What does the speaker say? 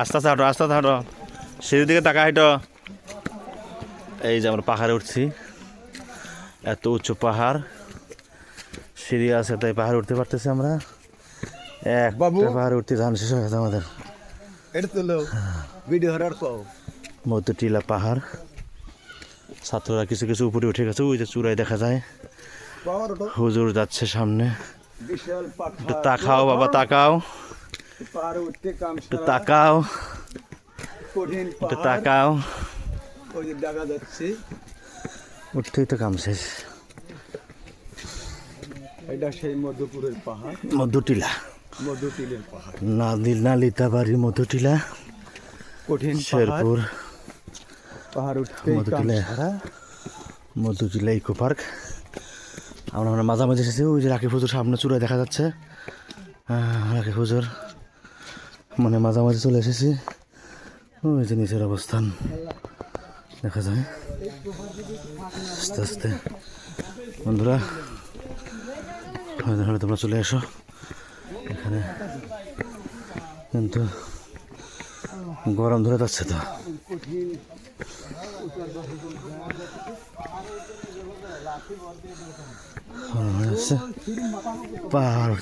আস্তে আস্তে হাঁটো, আস্তে আস্তে হাঁটো, সিঁড়ির দিকে তাকা হাঁটো। এই যে আমরা পাহাড়ে উঠছি, এত উঁচু পাহাড়, সিঁড়ি আছে তাই পাহাড়ে উঠতে পারতেছি আমরা। পাহাড়ে উঠতে ধান শেষ হয়ে গেছে আমাদের। মধ্যটিলা পাহাড়, ছাত্ররা কিছু কিছু উপরে উঠে গেছে, ওই যে চূড়ায় দেখা যায় হুজুর যাচ্ছে সামনে। একটু তাকাও বাবা, তাকাও, একটু তাকাও, একটু তাকাও। উঠতেই তো কাম শেষ। এটা সেই মধুপুরের পাহাড়, মধ্যটিলা, মধুটিলের পাহাড়, নালিতাবাড়ি মধ্যটিলা, কঠিন শেরপুর পাহাড় উঠতে মধুটিলা, মধুটিলা ইকো পার্ক। আমরা মাঝামাঝি এসেছি, ওই যে রাকিব হুজুর সামনে চূড়ায় দেখা যাচ্ছে। রাকিব হুজুর মানে মাঝামাঝি চলে এসেছি, ওই যে নিচের অবস্থান দেখা যায় আস্তে আস্তে। বন্ধুরা তোমরা চলে এসো এখানে, কিন্তু গরম ধরে যাচ্ছে তো। পাহাড়